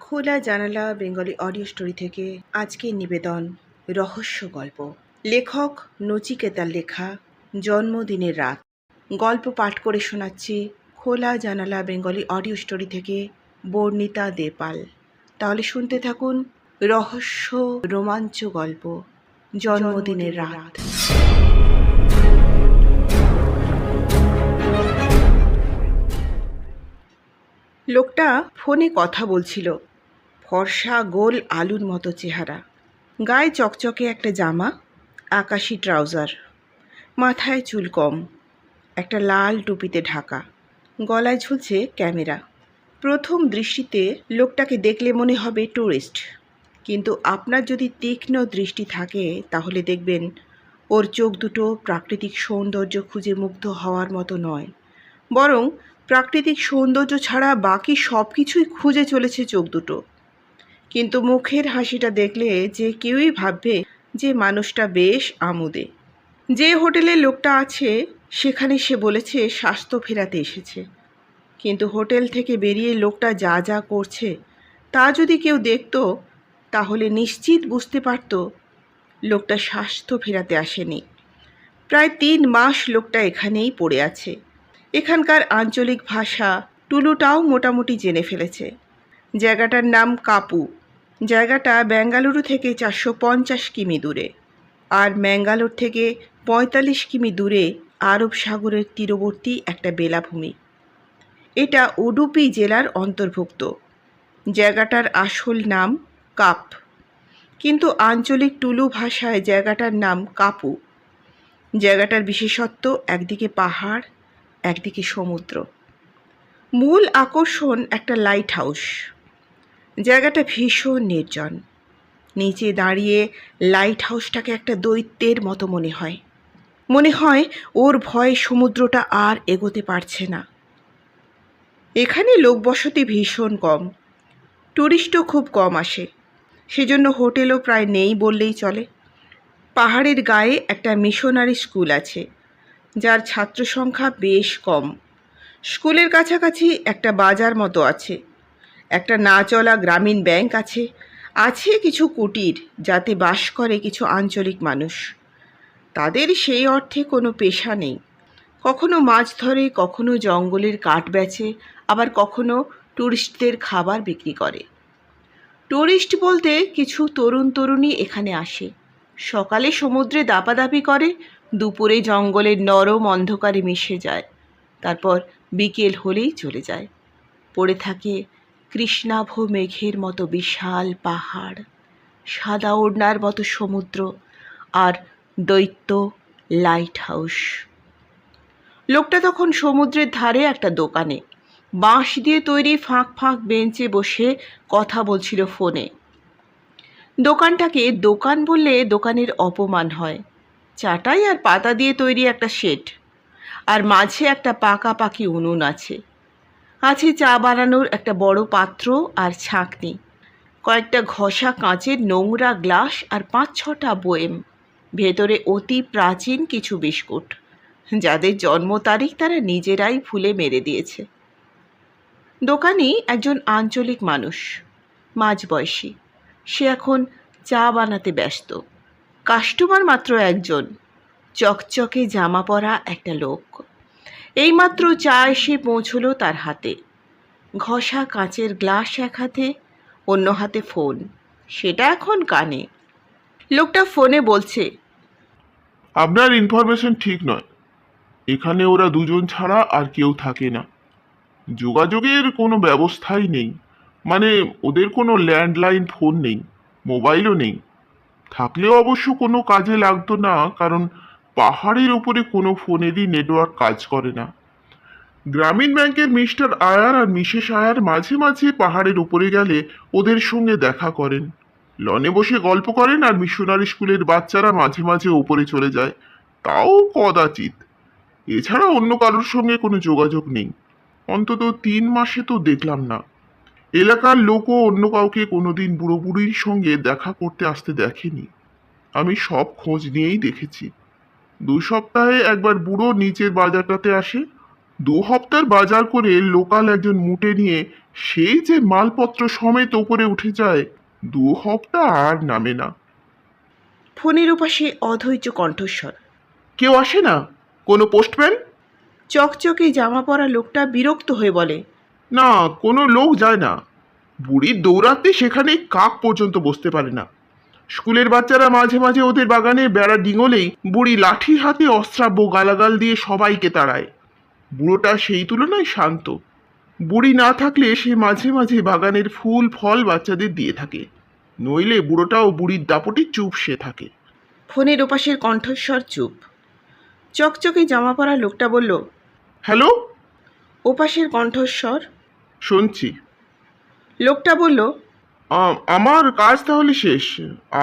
খোলা জানালা Bengali audio story থেকে আজকের নিবেদন রহস্য গল্প। লেখক নচিকেতার লেখা জন্মদিনের রাত। গল্প পাঠ করে শোনাচ্ছি খোলা জানালা বেঙ্গলি অডিও স্টোরি থেকে বর্ণিতা দে পাল। তাহলে শুনতে থাকুন রহস্য রোমাঞ্চ গল্প জন্মদিনের রাত। লোকটা ফোনে কথা বলছিল। ফর্সা গোল আলুর মতো চেহারা, গায়ে চকচকে একটা জামা, আকাশি ট্রাউজার, মাথায় চুল কম, একটা লাল টুপিতে ঢাকা, গলায় ঝুলছে ক্যামেরা। প্রথম দৃষ্টিতে লোকটাকে দেখলে মনে হবে ট্যুরিস্ট, কিন্তু আপনার যদি তীক্ষ্ণ দৃষ্টি থাকে তাহলে দেখবেন ওর চোখ দুটো প্রাকৃতিক সৌন্দর্য খুঁজে মুগ্ধ হওয়ার মতো নয়, বরং প্রাকৃতিক সৌন্দর্য ছাড়া বাকি সব কিছুই খুঁজে চলেছে চোখ দুটো। কিন্তু মুখের হাসিটা দেখলে যে কেউই ভাববে যে মানুষটা বেশ আমোদে। যে হোটেলে লোকটা আছে সেখানে সে বলেছে স্বাস্থ্য ফেরাতে এসেছে, কিন্তু হোটেল থেকে বেরিয়ে লোকটা যা যা করছে তা যদি কেউ দেখতো তাহলে নিশ্চিত বুঝতে পারত লোকটা স্বাস্থ্য ফেরাতে আসেনি। প্রায় 3 মাস লোকটা এখানেই পড়ে আছে। এখানকার আঞ্চলিক ভাষা টুলুটাও মোটামুটি জেনে ফেলেছে। জায়গাটার নাম কাপু। জায়গাটা বেঙ্গালুরু থেকে 450 কিমি দূরে, আর ম্যাঙ্গালোর থেকে 45 কিমি দূরে আরব সাগরের তীরবর্তী একটা বেলাভূমি। এটা উডুপি জেলার অন্তর্ভুক্ত। জায়গাটার আসল নাম কাপ, কিন্তু আঞ্চলিক টুলু ভাষায় জায়গাটার নাম কাপু। জায়গাটার বিশেষত্ব একদিকে পাহাড়, একদিকে সমুদ্র। মূল আকর্ষণ একটা লাইট হাউস। জায়গাটা ভীষণ নির্জন। নিচে দাঁড়িয়ে লাইট হাউসটাকে একটা দৈত্যের মতো মনে হয় ওর ভয়ে সমুদ্রটা আর এগোতে পারছে না। এখানে লোকবসতি ভীষণ কম, টুরিস্টও খুব কম আসে, সেজন্য হোটেলও প্রায় নেই বললেই চলে। পাহাড়ের গায়ে একটা মিশনারি স্কুল আছে, যার ছাত্র সংখ্যা বেশ কম। স্কুলের কাছাকাছি একটা বাজার মতো আছে, একটা না চলা গ্রামীণ ব্যাংক আছে, আছে কিছু কুটির যাতে বাস করে কিছু আঞ্চলিক মানুষ। তাদের সেই অর্থে কোনো পেশা নেই। কখনো মাছ ধরে, কখনো জঙ্গলের কাঠ বেচে, আবার কখনো টুরিস্টদের খাবার বিক্রি করে। টুরিস্ট বলতে কিছু তরুণ তরুণী এখানে আসে, সকালে সমুদ্রে দাপাদাপি করে, দুপুরে জঙ্গলের নরম অন্ধকারে মিশে যায়, তারপর বিকেল হলেই চলে যায়। পড়ে থাকে কৃষ্ণাভ মেঘের মতো বিশাল পাহাড়, সাদা ওড়নার মতো সমুদ্র, আর দৈত্য লাইট হাউস। লোকটা তখন সমুদ্রের ধারে একটা দোকানে বাঁশ দিয়ে তৈরি ফাঁক ফাঁক বেঞ্চে বসে কথা বলছিল ফোনে। দোকানটাকে দোকান বললে দোকানের অপমান হয়। চাটাই আর পাতা দিয়ে তৈরি একটা শেড, আর মাঝে একটা পাকাপাকি উনুন আছে। আছে চা বানানোর একটা বড় পাত্র আর ছাঁকনি, কয়েকটা ঘষা কাঁচের নোংরা গ্লাস আর 5-6টা বয়েম। ভেতরে অতি প্রাচীন কিছু বিস্কুট, যাদের জন্ম তারিখ তারা নিজেরাই ভুলে মেরে দিয়েছে। দোকানি একজন আঞ্চলিক মানুষ, মাঝবয়সী। সে এখন চা বানাতে ব্যস্ত। কাস্টমার মাত্র একজন, চকচকে জামা পরা একটা লোক। এইমাত্র চা এসে পৌঁছলো তার হাতে। ঘষা কাঁচের গ্লাস এক হাতে, অন্য হাতে ফোন, সেটা এখন কানে। লোকটা ফোনে বলছে, আপনার ইনফরমেশন ঠিক নয়। এখানে ওরা দুজন ছাড়া আর কেউ থাকে না। যোগাযোগের কোনো ব্যবস্থাই নেই, মানে ওদের কোনো ল্যান্ডলাইন ফোন নেই, মোবাইলও নেই। থাকলেও অবশ্য কোনো কাজে লাগতো না, কারণ পাহাড়ের উপরে কোনো ফোনেরই নেটওয়ার্ক কাজ করে না। গ্রামীণ ব্যাংকের মিস্টার আয়ার আর মিসেস আয়ার মাঝে মাঝে পাহাড়ের উপরে গেলে ওদের সঙ্গে দেখা করেন, লনে বসে গল্প করেন, আর মিশনারি স্কুলের বাচ্চারা মাঝে মাঝে উপরে চলে যায়, তাও কদাচিৎ। এছাড়া অন্য কারোর সঙ্গে কোনো যোগাযোগ নেই। অন্তত 3 মাসে তো দেখলাম না। এলাকার লোকও অন্য কাউকে কোনোদিন বুড়ো বুড়ির সঙ্গে দেখা করতে আসতে দেখেনি। আমি সব খোঁজ নিয়েই দেখেছি। 2 সপ্তাহে একবার বুড়ো নিচের বাজারটাতে আসে। 2 হপ্তার বাজার করে লোকাল একজন মুটে নিয়ে সেই যে মালপত্র সমেত ওপরে উঠে যায়, 2 হপ্তা আর নামে না। ফোনের ওপাশে অধৈর্য কণ্ঠস্বর। কেউ আসে না? কোনো পোস্টম্যান? চকচকে জামা পরা লোকটা বিরক্ত হয়ে বলে। না, কোনো লোক যায় না। বুড়ির দৌড়াতে সেখানে কাক পর্যন্ত বসতে পারে না। স্কুলের বাচ্চারা মাঝে মাঝে ওদের বাগানে বেড়া ডিঙোলেই বুড়ি লাঠি হাতে অশ্রাব্য গালাগাল দিয়ে সবাইকে তাড়ায়। বুড়োটা সেই তুলনায় শান্ত। বুড়ি না থাকলে সে মাঝে মাঝে বাগানের ফুল ফল বাচ্চাদের দিয়ে থাকে, নইলে বুড়োটাও বুড়ির দাপটে চুপসে থাকে। ফোনের ওপাশের কণ্ঠস্বর চুপ। চকচকে জামা পরা লোকটা বলল। হ্যালো? ওপাশের কণ্ঠস্বর। শুনছি। লোকটা বলল। আমার কাজ তাহলে শেষ,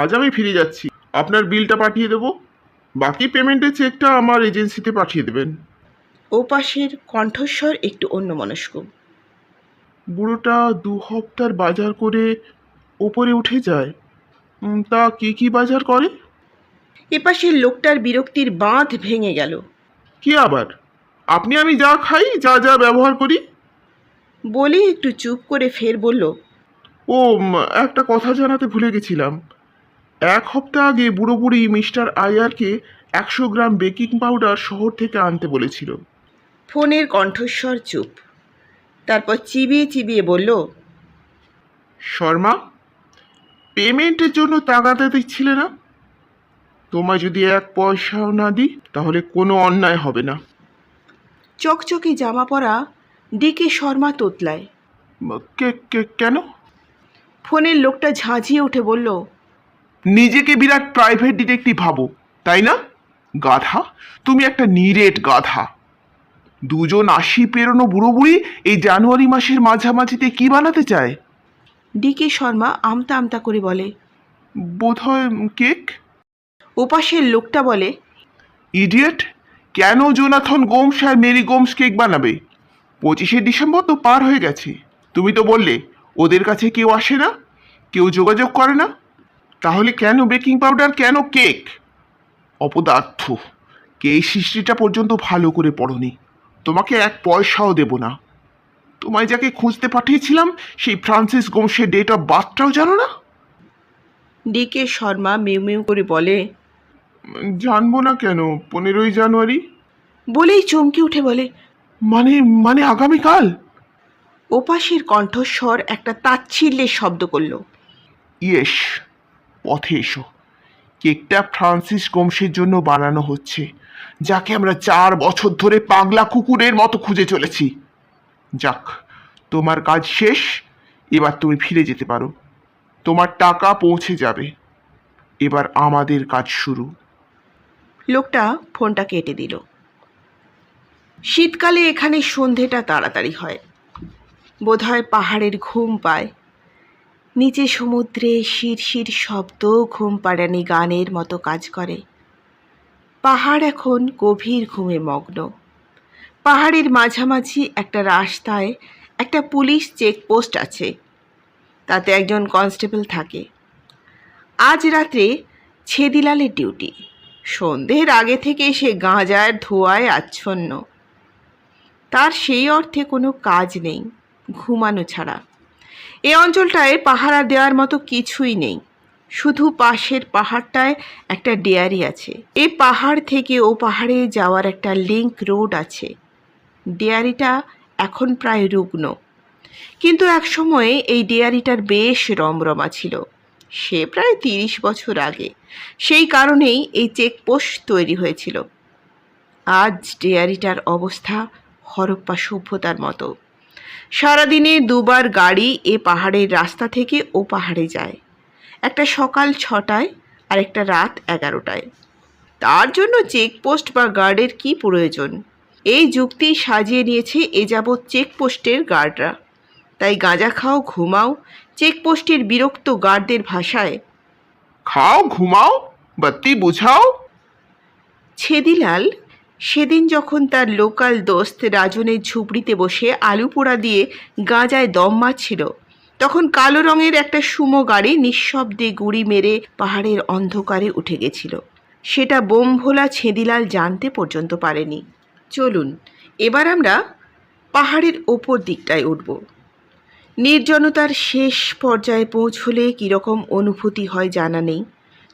আজ আমি ফিরে যাচ্ছি। আপনার বিলটা পাঠিয়ে দেবো, বাকি পেমেন্টের চেকটা আমার এজেন্সিতে পাঠিয়ে দেবেন। ওপাশের কণ্ঠস্বর একটু অন্যমনস্ক। বুড়োটা 2 হপ্তার বাজার করে ওপরে উঠে যায়। তা কি কি বাজার করে? এপাশের লোকটার বিরক্তির বাঁধ ভেঙে গেল। কি আবার? আপনি আমি যা খাই, যা যা ব্যবহার করি। বলে একটু চুপ করে ফের বলল। ও, একটা কথা জানাতে ভুলে গেছিলাম। 1 হপ্তা আগে বুড়ো বুড়ি মিস্টার আয়ারকে 100 গ্রাম বেকিং পাউডার শহর থেকে আনতে বলেছিল। ফোনের কণ্ঠস্বর চুপ। তারপর চিবিয়ে চিবিয়ে বলল। শর্মা, পেমেন্টের জন্য তাগাদা দিচ্ছিলে না? তোমায় যদি 1 পয়সাও না দিই তাহলে কোনো অন্যায় হবে না। চকচকে জামা পরা ডেকে শর্মা তোতলায়। কেন? ফোনের লোকটা ঝাঁঝিয়ে উঠে বলল। নিজেকে বিরাট প্রাইভেট ডিটেকটিভ ভাবো, তাই না? গাধা, তুমি একটা নিরেট গাধা। 2 জন 80 পেরোনো বুড়ো বুড়ি এই জানুয়ারি মাসের মাঝামাঝিতে কি বানাতে চায়? ডিকে শর্মা আমতা আমতা করে বলে। বোধহয় কেক। ওপাশের লোকটা বলে। ইডিয়েট, কেন জোনাথন গোমস আর মেরি গোমস কেক বানাবে? 25শে ডিসেম্বর তো পার হয়ে গেছে। তুমি তো বললে ওদের কাছে কেউ আসে না, কেউ যোগাযোগ করে না। তাহলে কেন বেকিং পাউডার, কেন কেক? অপদার্থ, কেক সৃষ্টিটা পর্যন্ত ভালো করে পড়নি। তোমাকে 1 পয়সাও দেব না। তোমায় যাকে খুঁজতে পাঠিয়েছিলাম সেই ফ্রান্সিস গোমসের ডেট অফ বার্থটাও জানো না? ডিকে শর্মা মিউ মিউ করে বলে। জানবো না কেন? 15ই জানুয়ারি। বলেই চমকে উঠে বলে। মানে মানে আগামীকাল? ওপাশের কণ্ঠস্বর একটা তাচ্ছিল্যের শব্দ করল। ইয়েস, পথে এসো। কেকটা ফ্রান্সিস গোমসের জন্য বানানো হচ্ছে, যাকে আমরা 4 বছর ধরে পাগলা কুকুরের মতো খুঁজে চলেছি। যাক, তোমার কাজ শেষ, এবার তুমি ফিরে যেতে পারো। তোমার টাকা পৌঁছে যাবে। এবার আমাদের কাজ শুরু। লোকটা ফোনটা কেটে দিল। শীতকালে এখানে সন্ধেটা তাড়াতাড়ি হয়। বোধহয় পাহাড়ের ঘুম পায়। নিচে সমুদ্রে শিরশির শব্দ ঘুম পাড়ানি গানের মতো কাজ করে। পাহাড় এখন গভীর ঘুমে মগ্ন। পাহাড়ের মাঝামাঝি একটা রাস্তায় একটা পুলিশ চেকপোস্ট আছে, তাতে একজন কনস্টেবল থাকে। আজ রাত্রে ছেদিলালের ডিউটি। সন্ধ্যের আগে থেকে সে গাঁজার ধোঁয়ায় আচ্ছন্ন। তার সেই অর্থে কোনো কাজ নেই, ঘুমানো ছাড়া। এ অঞ্চলটায় পাহারা দেওয়ার মতো কিছুই নেই। শুধু পাশের পাহাড়টায় একটা ডেয়ারি আছে। এই পাহাড় থেকে ও পাহাড়ে যাওয়ার একটা লিংক রোড আছে। ডেয়ারিটা এখন প্রায় রুগ্ন, কিন্তু একসময়ে এই ডেয়ারিটার বেশ রমরমা ছিল। সে প্রায় 30 বছর আগে। সেই কারণেই এই চেকপোস্ট তৈরি হয়েছিল। আজ ডেয়ারিটার অবস্থা হরপ্পা সভ্যতার মতো। সারাদিনে 2বার গাড়ি এ পাহাড়ের রাস্তা থেকে ও পাহাড়ে যায়, একটা সকাল 6টায় আর একটা রাত 11টায়। তার জন্য চেকপোস্ট বা গার্ডের কি প্রয়োজন? এই যুক্তি সাজিয়ে নিয়েছে এ যাবৎ চেকপোস্টের গার্ডরা। তাই গাঁজা খাও, ঘুমাও, চেকপোস্টের বিরক্ত গার্ডদের ভাষায় খাও, ঘুমাও, বাতি বুঝাও। ছেদিলাল সেদিন যখন তার লোকাল দোস্ত রাজনের ঝুপড়িতে বসে আলু পোড়া দিয়ে গাঁজায় দম মারছিল, তখন কালো রঙের একটা সুমো গাড়ি নিঃশব্দে গুড়ি মেরে পাহাড়ের অন্ধকারে উঠে গেছিল। সেটা বোম ভোলা ছেদিলাল জানতে পর্যন্ত পারেনি। চলুন এবার আমরা পাহাড়ের ওপর দিকটায় উঠব। নির্জনতার শেষ পর্যায়ে পৌঁছলে কীরকম অনুভূতি হয় জানা নেই,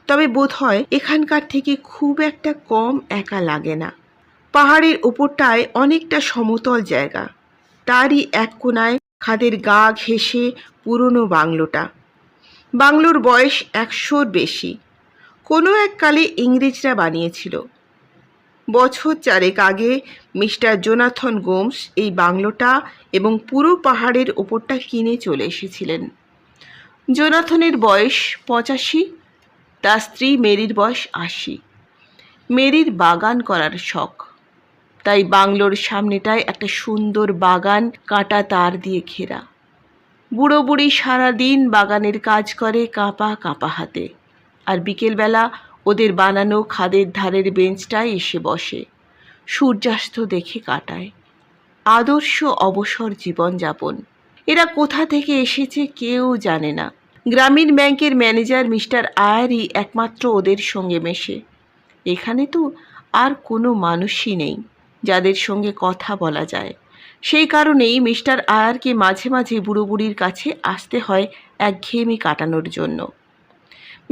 তবে বোধ হয় এখানকার থেকে খুব একটা কম একা লাগে না। পাহাড়ের ওপরটায় অনেকটা সমতল জায়গা, তারই এক কোণায় খাদের গা ঘেঁষে পুরনো বাংলোটা। বাংলোর বয়স 100-র বেশি। কোনো এককালে ইংরেজরা বানিয়েছিল। বছর 4 আগে মিস্টার জোনাথন গোমস এই বাংলোটা এবং পুরো পাহাড়ের ওপরটা কিনে চলে এসেছিলেন। জোনাথনের বয়স 85, তার স্ত্রী মেরির বয়স 80। মেরির বাগান করার শখ, তাই বাংলোর সামনেটায় একটা সুন্দর বাগান কাঁটা তার দিয়ে ঘেরা। বুড়ো বুড়ি সারাদিন বাগানের কাজ করে কাঁপা কাঁপা হাতে, আর বিকেলবেলা ওদের বানানো খাদের ধারের বেঞ্চটায় এসে বসে, সূর্যাস্ত দেখে কাটায়। আদর্শ অবসর জীবনযাপন। এরা কোথা থেকে এসেছে কেউ জানে না। গ্রামীণ ব্যাংকের ম্যানেজার মিস্টার আয়ারই একমাত্র ওদের সঙ্গে মেশে। এখানে তো আর কোনো মানুষই নেই যাদের সঙ্গে কথা বলা যায়। সেই কারণেই মিস্টার আয়ারকে মাঝে মাঝে বুড়ো বুড়ির কাছে আসতে হয় একঘেয়েমি কাটানোর জন্য।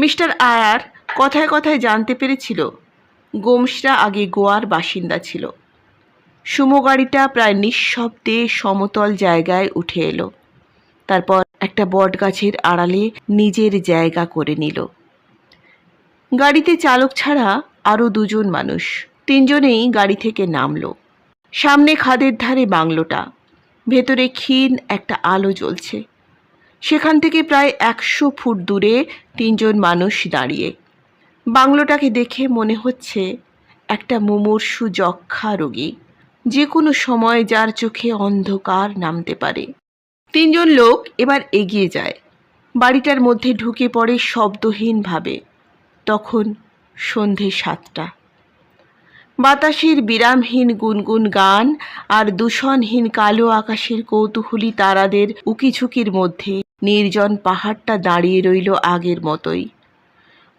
মিস্টার আয়ার কথায় কথায় জানতে পেরেছিল গোমসরা আগে গোয়ার বাসিন্দা ছিল। সুমো গাড়িটা প্রায় নিঃশব্দে সমতল জায়গায় উঠে এলো, তারপর একটা বট গাছের আড়ালে নিজের জায়গা করে নিল। গাড়িতে চালক ছাড়া আরও 2 জন মানুষ। 3 জনেই গাড়ি থেকে নামলো। সামনে খাদের ধারে বাংলোটা, ভেতরে ক্ষীণ একটা আলো জ্বলছে। সেখান থেকে প্রায় 100 ফুট দূরে 3 জন মানুষ দাঁড়িয়ে। বাংলোটাকে দেখে মনে হচ্ছে একটা মুমূর্ষু যক্ষ্মা রোগী, যে কোনো সময় যার চোখে অন্ধকার নামতে পারে। 3 জন লোক এবার এগিয়ে যায়, বাড়িটার মধ্যে ঢুকে পড়ে শব্দহীনভাবে। তখন সন্ধে 7টা। বাতাসের বিরামহীন গুনগুন গান আর দূষণহীন কালো আকাশের কৌতূহলী তারাদের উকিঝুঁকির মধ্যে নির্জন পাহাড়টা দাঁড়িয়ে রইল আগের মতোই।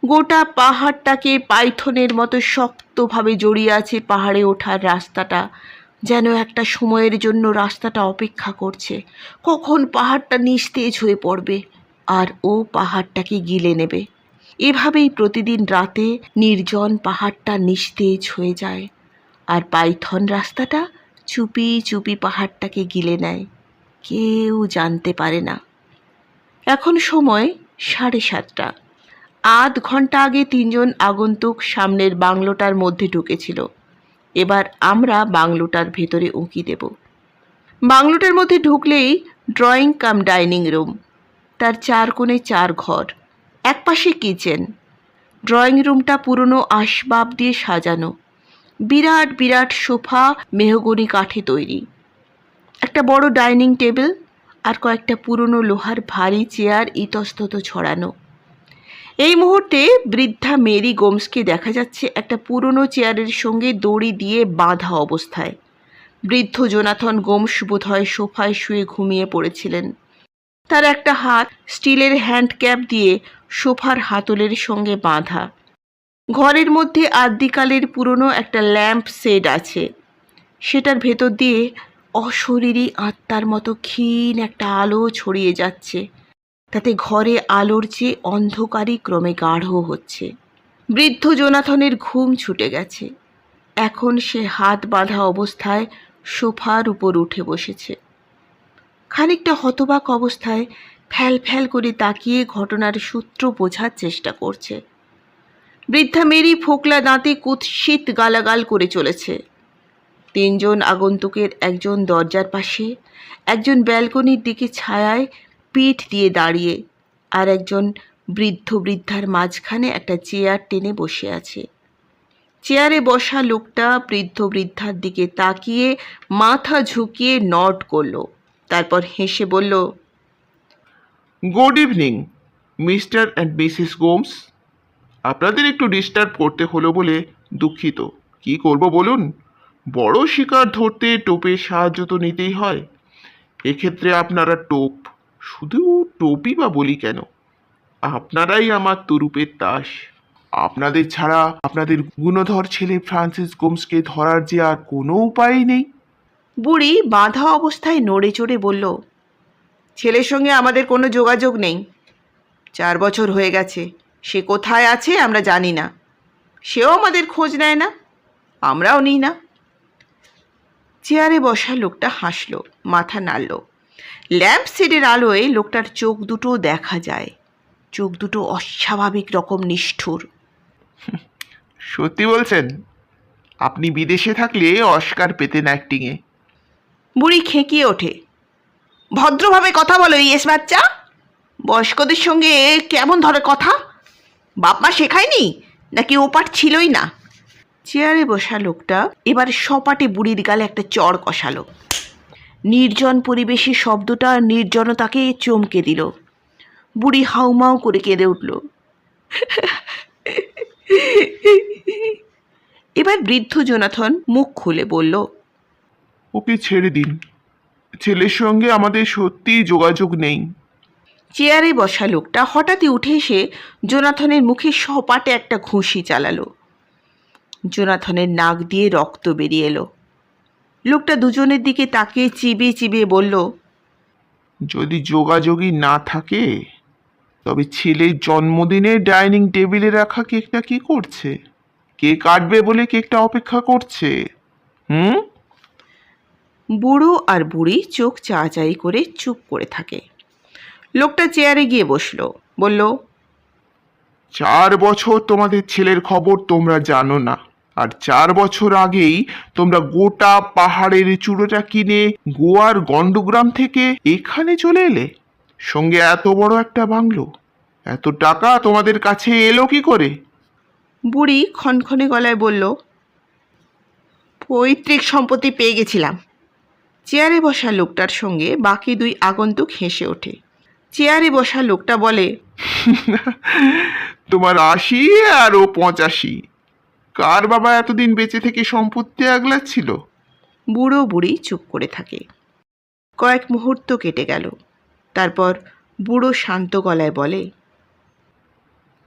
গোটা পাহাড়টাকে পাইথনের মতো শক্তভাবে জড়িয়ে আছে পাহাড়ে ওঠার রাস্তাটা, যেন একটা সময়ের জন্য রাস্তাটা অপেক্ষা করছে কখন পাহাড়টা নিস্তেজ হয়ে পড়বে আর ও পাহাড়টাকে গিলে নেবে। এভাবেই প্রতিদিন রাতে নির্জন পাহাড়টা নিস্তেজ হয়ে যায়, আর পাইথন রাস্তাটা চুপি চুপি পাহাড়টাকে গিলে নেয়। কেউ জানতে পারে না। এখন সময় 7:30। আধ ঘন্টা আগে 3 জন আগন্তুক সামনের বাংলোটার মধ্যে ঢুকেছিল। এবার আমরা বাংলোটার ভেতরে উঁকি দেব। বাংলোটার মধ্যে ঢুকলেই ড্রয়িং কাম ডাইনিং রুম, তার 4 কোণে 4 ঘর, একপাশে কিচেন। ড্রয়িং রুমটা পুরনো আসবাব দিয়ে সাজানো। বিরাট বিরাট সোফা মেহগনি কাঠে তৈরি, একটা বড় ডাইনিং টেবিল আর কয়েকটা পুরনো লোহার ভারী চেয়ার ইতস্তত ছড়ানো। এই মুহূর্তে বৃদ্ধা মেরি গোমসকে দেখা যাচ্ছে একটা পুরনো চেয়ারের সঙ্গে দড়ি দিয়ে বাঁধা অবস্থায়। বৃদ্ধ জোনাথন গোমস বোধহয় সোফায় শুয়ে ঘুমিয়ে পড়েছিলেন। তার একটা হাত স্টিলের হ্যান্ডক্যাপ দিয়ে সোফার হাতলের সঙ্গে বাঁধা। ঘরের মধ্যে আদ্যিকালের পুরনো একটা ল্যাম্প শেড আছে, সেটার ভেতর দিয়ে অশরীরী আত্মার মতো ক্ষীণ একটা আলো ছড়িয়ে যাচ্ছে, তাতে ঘরে আলোর চেয়ে অন্ধকারই ক্রমে গাঢ় হচ্ছে। বৃদ্ধ জোনাথনের ঘুম ছুটে গেছে। এখন সে হাত বাঁধা অবস্থায় সোফার উপর উঠে বসেছে। খানিকটা হতবাক অবস্থায় ফ্যাল ফ্যাল করে তাকিয়ে ঘটনার সূত্র বোঝার চেষ্টা করছে। বৃদ্ধা মেরি ফোকলা দাঁতে কুৎসিত গালাগাল করে চলেছে। 3 জন আগন্তুকের একজন দরজার পাশে, একজন ব্যালকনির দিকে ছায়ায় পিঠ দিয়ে দাঁড়িয়ে, আর একজন বৃদ্ধ বৃদ্ধার মাঝখানে একটা চেয়ার টেনে বসে আছে। চেয়ারে বসা লোকটা বৃদ্ধ বৃদ্ধার দিকে তাকিয়ে মাথা ঝুঁকিয়ে নড করল, তারপর হেসে বলল, good evening mister and Mrs Gomes. আপনাদের একটু ডিস্টার্ব করতে হলো বলে দুঃখিত। কি করব বলুন, বড় শিকার ধরতে টোপের সাহায্য তো নিতেই হয়। এক্ষেত্রে আপনারা টোপ, শুধু টোপই বা বলি কেন, আপনারাই আমার তুরুপের তাস। আপনাদের ছাড়া আপনাদের গুণধর ছেলে ফ্রান্সিস গোমসকে ধরার যে আর কোনো উপায়ই নেই। বুড়ি বাঁধা অবস্থায় নড়ে চড়ে বলল, ছেলের সঙ্গে আমাদের কোনো যোগাযোগ নেই। 4 বছর হয়ে গেছে, সে কোথায় আছে আমরা জানি না। সেও আমাদের খোঁজ নেয় না, আমরাও নিই না। চেয়ারে বসা লোকটা হাসল, মাথা নাড়ল। ল্যাম্প শেডের আলোয় লোকটার চোখ দুটো দেখা যায়। চোখ দুটো অস্বাভাবিক রকম নিষ্ঠুর। সত্যি বলছেন? আপনি বিদেশে থাকলে অস্কার পেতেন অ্যাক্টিংয়ে। বুড়ি খেঁকিয়ে ওঠে। ভদ্রভাবে কথা বলো ইয়েস বাচ্চা। বয়স্কদের সঙ্গে কেমন ধরে কথা? বাপ মা শেখায়নি নাকি ওপাট ছিলই না? চেয়ারে বসা লোকটা এবার সপাটে বুড়ির গালে একটা চড় কষালো। নির্জন পরিবেশে শব্দটা নির্জনতাকে চমকে দিল। বুড়ি হাউমাউ করে কেঁদে উঠল। এবার বৃদ্ধ জোনাথন মুখ খুলে বলল, ওকে ছেড়ে দিন, ছেলের সঙ্গে আমাদের সত্যিই যোগাযোগ নেই। চেয়ারে বসা লোকটা হঠাৎই উঠে এসে জোনাথনের মুখে সপাটে একটা ঘুষি চালালো। জোনাথনের নাক দিয়ে রক্ত বেরিয়ে এলো। লোকটা দুজনের দিকে তাকিয়ে চিবিয়ে চিবিয়ে বলল, যদি যোগাযোগই না থাকে তবে ছেলের জন্মদিনে ডাইনিং টেবিলে রাখা কেকটা কি করছে? কে কাটবে বলে কেকটা অপেক্ষা করছে? হুম? বুড়ো আর বুড়ি চোখ চাচাই করে চুপ করে থাকে। লোকটা চেয়ারে গিয়ে বসলো, বলল, 4 বছর তোমাদের ছেলের খবর তোমরা জানো না, আর 4 বছর আগেই তোমরা গোটা পাহাড়ের চূড়োটা কিনে গোয়ার গন্ডগ্রাম থেকে এখানে চলে এলে। সঙ্গে এত বড় একটা বাংলো, এত টাকা তোমাদের কাছে এলো কি করে? বুড়ি খনখনে গলায় বলল, পৈতৃক সম্পত্তি পেয়ে গেছিলাম। চেয়ারে বসা লোকটার সঙ্গে বাকি 2 আগন্তুক হেসে ওঠে। চেয়ারে বসা লোকটা বলে, তোমার 80 আর ও 85। কার বাবা এতদিন বেঁচে থেকে সম্পত্তি আগলাচ্ছিল? বুড়ো বুড়ি চুপ করে থাকে। কয়েক মুহূর্ত কেটে গেল। তারপর বুড়ো শান্ত গলায় বলে,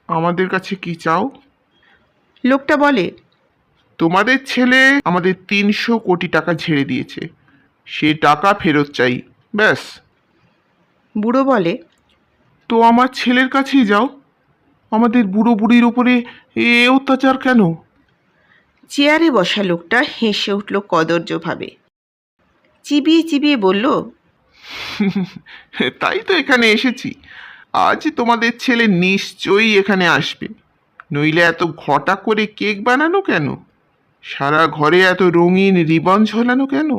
আমাদের কাছে কি চাও? লোকটা বলে, তোমাদের ছেলে আমাদের 300 কোটি টাকা ঝেড়ে দিয়েছে, সে টাকা ফেরত চাই, ব্যাস। বুড়ো বলে, তো আমার ছেলের কাছেই যাও, আমাদের বুড়ো বুড়ির উপরে এ অত্যাচার কেন? চেয়ারে বসা লোকটা হেসে উঠল কদর্যভাবে। চিবিয়ে চিবিয়ে বলল, তাই তো এখানে এসেছি। আজ তোমাদের ছেলে নিশ্চয়ই এখানে আসবে, নইলে এত ঘটা করে কেক বানানো কেন? সারা ঘরে এত রঙিন রিবন ঝোলানো কেন?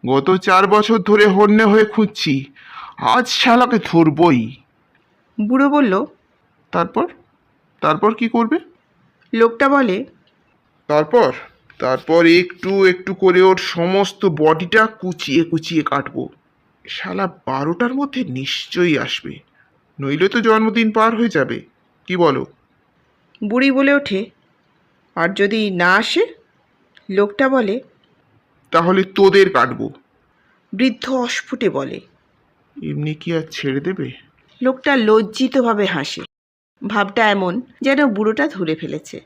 গত 4 বছর ধরে হন্যে হয়ে খুঁজছি, আজ শালাকে ধরবই। বুড়ো বলল, তারপর? তারপর কি করবে? লোকটা বলে, তারপর তারপর একটু একটু করে ওর সমস্ত বডিটা কুচিয়ে কুচিয়ে কাটবো। শালা 12টার মধ্যে নিশ্চয়ই আসবে, নইলে তো জন্মদিন পার হয়ে যাবে। কি বলো? বুড়ি বলে ওঠে, আর যদি না আসে? লোকটা বলে, তাহলে তোদের কাটবো। বৃদ্ধ অস্ফুটে বলে। এমনি কি আর ছেড়ে দেবে? লোকটা লজ্জিতভাবে হাসে। ভাবটা এমন যেন বুড়োটা ধরে ফেলেছে।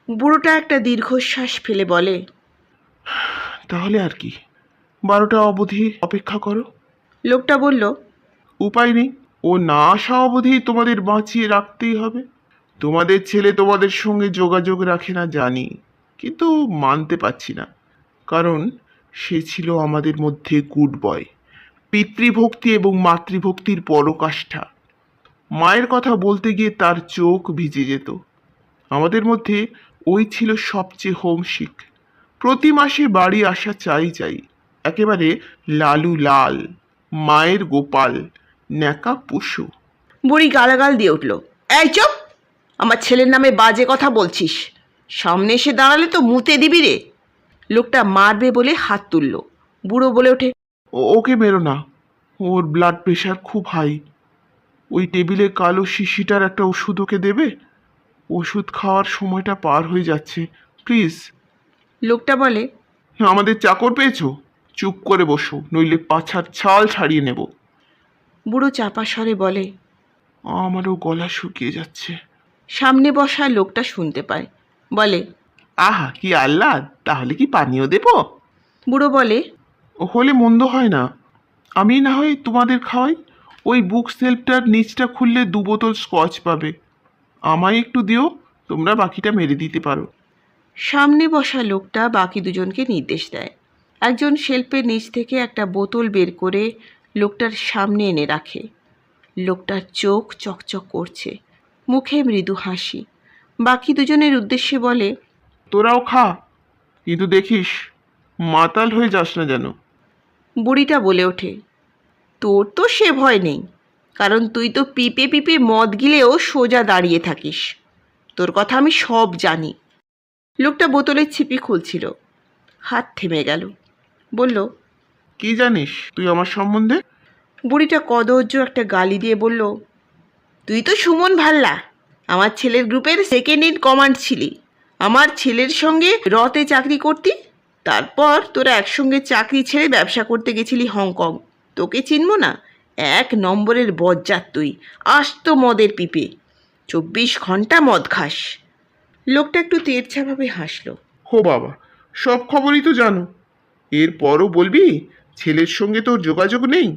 বুড়োটা একটা দীর্ঘশ্বাস ফেলে বলে, তাহলে আর কি, 12টা অবধি অপেক্ষা করো। লোকটা বলল, উপায় নেই, ও না আসা অবধি তোমাদের বাঁচিয়ে রাখতেই হবে। তোমাদের ছেলে তোমাদের সঙ্গে যোগাযোগ রাখে না জানি, কিন্তু মানতে পারছি না, কারণ সে ছিল আমাদের মধ্যে গুড বয়, পিতৃভক্তি এবং মাতৃভক্তির পরাকাষ্ঠা। মায়ের কথা বলতে গিয়ে তার চোখ ভিজে যেত। আমাদের মধ্যে ওই ছিল সবচেয়ে হোমসিক, প্রতি মাসে বাড়ি আসা চাই চাই, একেবারে লালু লাল, মায়ের গোপাল, ন্যাকা পশু। বুড়ি গালাগাল দিয়ে উঠল, এই চুপ! আমার ছেলের নামে বাজে কথা বলছিস? সামনে এসে দাঁড়ালে তো মুতে দিবি রে। লোকটা মারবে বলে হাত তুলল। বুড়ো বলে ওঠে, ওকে মেরো না, ওর ব্লাড প্রেশার খুব হাই। ওই টেবিলে কালো শিশিটার একটা ওষুধ ওকে দেবে? ওষুধ খাওয়ার সময়টা পার হয়ে যাচ্ছে, প্লিজ। লোকটা বলে, আমাদের চাকর পেয়েছো? চুপ করে বসো, নইলে পাছার ছাল ছাড়িয়ে নেব। বুড়ো চাপা স্বরে বলে। আমারও গলা শুকিয়ে যাচ্ছে। সামনে বসা লোকটা শুনতে পায়, বলে, আহা কি আহ্লাদ, তাহলে কি পানীয় দেব? বুড়ো বলে, হলে মন্দ হয় না, আমি না হয় তোমাদের খাওয়াই। ওই বুক সেলফটার নিচটা খুললে 2 বোতল স্কচ পাবে। আমায় একটু দিও, তোমরা বাকিটা মেরে দিতে পারো। সামনে বসা লোকটা বাকি দুজনকে নির্দেশ দেয়। একজন শেল্ফের নিচ থেকে একটা বোতল বের করে লোকটার সামনে এনে রাখে। লোকটার চোখ চকচক করছে, মুখে মৃদু হাসি। বাকি দুজনের উদ্দেশ্যে বলে, তোরাও খা, কিন্তু দেখিস মাতাল হয়ে যাস না যেন। বুড়িটা বলে ওঠে, তোর তো সে ভয় নেই, কারণ তুই তো পিপে পিপে মদ গিলেও সোজা দাঁড়িয়ে থাকিস। তোর কথা আমি সব জানি। লোকটা বোতলের ছিপি খুলছিল, হাত থেমে গেল। বলল, কি জানিস তুই আমার সম্বন্ধে? বুড়িটা কদর্য একটা গালি দিয়ে বলল, তুই তো সুমন ভাল্লা, আমার ছেলের গ্রুপের সেকেন্ড ইন কমান্ড ছিলি। আমার ছেলের সঙ্গে রতে চাকরি করতি, তারপর তোরা একসঙ্গে চাকরি ছেড়ে ব্যবসা করতে গেছিলি হংকং। তোকে চিনব না? 1 নম্বরের বজ্জাত তুই, আস্ত মদের পিপে, 24 ঘন্টা মদ খাস। লোকটা একটু তেড়ছাভাবে হাসলো। হো বাবা, সব খবরই তো জানো, এরপরও বলবি ছেলের সঙ্গে তোর যোগাযোগ নেই?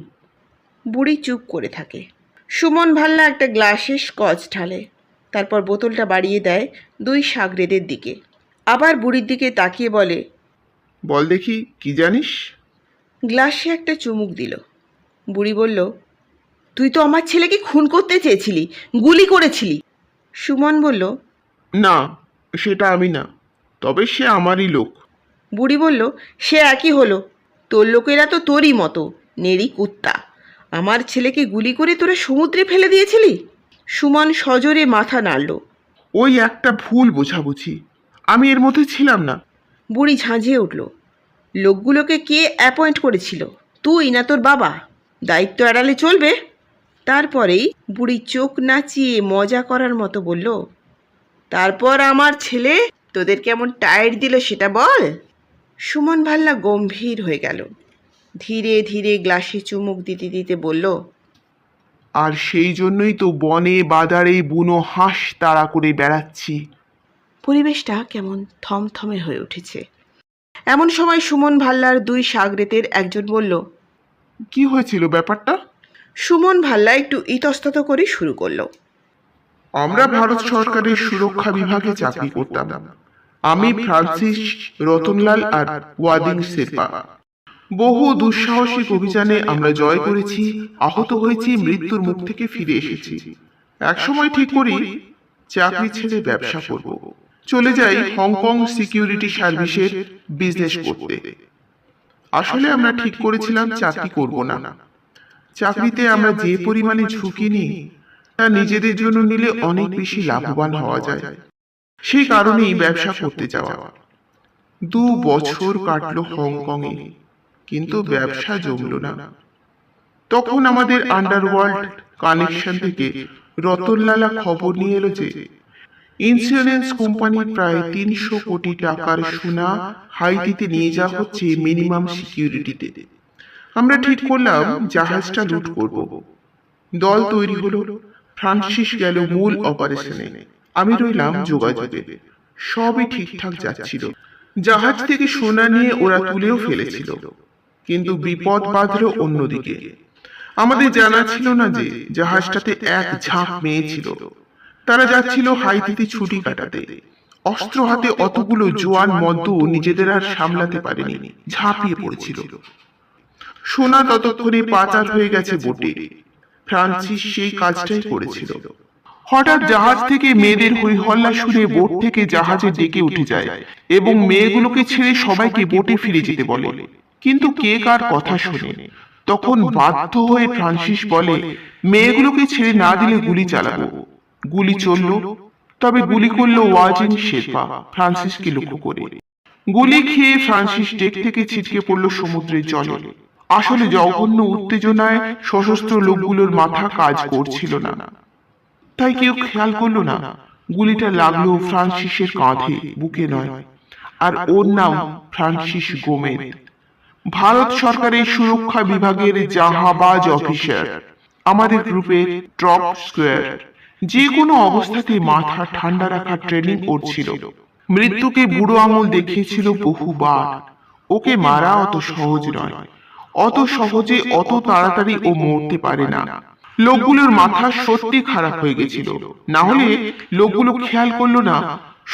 বুড়ি চুপ করে থাকে। সুমন ভাল্লা একটা গ্লাসে স্কচ ঢালে, তারপর বোতলটা বাড়িয়ে দেয় 2 সাগরেদের দিকে। আবার বুড়ির দিকে তাকিয়ে বলে, বল দেখি কি জানিস? গ্লাসে একটা চুমুক দিল। বুড়ি বলল, তুই তো আমার ছেলেকে খুন করতে চেয়েছিলি, গুলি করেছিলি। সুমন বলল, না, সেটা আমি না, তবে সে আমারই লোক। বুড়ি বলল, সে একই হলো, তোর লোকেরা তো তোরই মতো নেড়ি কুত্তা। আমার ছেলেকে গুলি করে তোরা সমুদ্রে ফেলে দিয়েছিলি। সুমন সজোরে মাথা নাড়ল। ওই একটা ভুল বোঝাবুঝি, আমি এর মধ্যে ছিলাম না। বুড়ি ঝাঁঝিয়ে উঠল, লোকগুলোকে কে অ্যাপয়েন্ট করেছিল, তুই না তোর বাবা? দায়িত্ব এড়ালে চলবে? তারপরেই বুড়ি চোখ নাচিয়ে মজা করার মতো বলল, তারপর আমার ছেলে তোদের কেমন টায়ার দিল সেটা বল। সুমন ভাল্লা গম্ভীর হয়ে গেল। ধীরে ধীরে গ্লাসে চুমুক দিতে দিতে বলল, আর সেই জন্যই তো বনে বাজারে বুনো হাঁস তাড়া করে বেড়াচ্ছি। পরিবেশটা কেমন থমথমে হয়ে উঠেছে। এমন সময় সুমন ভাল্লার 2 সাগরেতের একজন বলল, কি হয়েছিল ব্যাপারটা? সুমন ভাল্লা একটু ইতস্তত করে শুরু করলো, আমরা ভারত সরকারের সুরক্ষা বিভাগে চাকরি করতাম। আমি ফ্রান্সিস, রতনলাল আর ওয়াদিং শেরপা। বহু দুঃসাহসিক অভিযানে আমরা জয় করেছি, আহত হয়েছি, মৃত্যুর মুখ থেকে ফিরে এসেছি। একসময় ঠিক করি চাকরি ছেড়ে ব্যবসা করব, চলে যাই হংকং সিকিউরিটি সার্ভিসের বিজনেস করতে। আসলে আমরা ঠিক করেছিলাম চাকরি করব না। চাকরিতে আমরা যে পরিমাণে ঝুঁকি নিই তা নিজেদের জন্য নিলে অনেক বেশি লাভবান হওয়া যায়। সেই কারণেই ব্যবসা করতে যাওয়া। 2 বছর কাটলো হংকংয়ে, কিন্তু ব্যবসা জমল না। তখন আমাদের আন্ডারওয়ার্ল্ড কানেকশন থেকে রতনলালা খবর নিয়ে এলো যে ইন্স্যুরেন্স কোম্পানি প্রায় 300 কোটি টাকার সোনা হাইতিতে নিয়ে যাওয়া হচ্ছে মিনিমাম সিকিউরিটিতে। আমরা ঠিক করলাম জাহাজটা লুট করব। দল তৈরি হলো, ফ্রান্সিস গেল মূল অপারেশনে, আমি রইলাম যোগাযোগে। সবই ঠিকঠাক যাচ্ছিল। জাহাজ থেকে সোনা নিয়ে ওরা তুলেও ফেলেছিল, কিন্তু বিপদ বাঁধল অন্যদিকে। আমাদের জানা ছিল না যে জাহাজটাতে এক ঝাঁক মেয়ে ছিল। তারা যাচ্ছিল হাইতিতে ছুটি কাটাতে। অস্ত্র হাতে অতগুলো জোয়ান মদ্য নিজেদের আর সামলাতে পারেনি, ঝাঁপিয়ে পড়েছিল। সোনা ততক্ষণে পাচার হয়ে গেছে বোটে। ফ্রান্সিস সেই কাজটাই করেছিল। হঠাৎ জাহাজ থেকে মেয়েদের হই হল্লা শুনে বোট থেকে জাহাজে ডেকে উঠে যায় এবং মেয়েগুলোকে ছেড়ে সবাইকে বোটে ফিরে যেতে বলে। কিন্তু কে কার কথা শোনে? তখন বাধ্য হয়ে ফ্রান্সিস বলে, মেয়েগুলোকে ছেড়ে না দিলে গুলি চালাবো। গুলি চলল, তবে গুলি করলো ওয়াজিন শেরপা ফ্রান্সিসকে লক্ষ্য করে। গুলি খেয়ে ফ্রান্সিস ডেক থেকে ছিটকে পড়ল সমুদ্রের জলে। আসলে জঘন্য উত্তেজনায় সশস্ত্র লোকগুলোর মাথা কাজ করছিল না, তাই কেউ খেয়াল করলো না গুলিটা লাগলো ফ্রান্সিসের কাঁধে, বুকে নয়। আর ওর নাম ফ্রান্সিস গোমেজ, ভারত সরকারের সুরক্ষা বিভাগের জাহাবাজ অফিসার, আমাদের গ্রুপের টপ স্কোয়ার। যে কোনো অবস্থাতে মাথা ঠান্ডা রাখার ট্রেনিং করছিল। মৃত্যুকে বুড়ো আঙুল দেখিয়েছিল বহুবার। ওকে মারা অত সহজ নয়। অত সহজে অত তাড়াতাড়ি ও মরতে পারে না। লোকগুলোর মাথা সত্যি খারাপ হয়ে গেছিল, না হলে লোকগুলো খেয়াল করলো না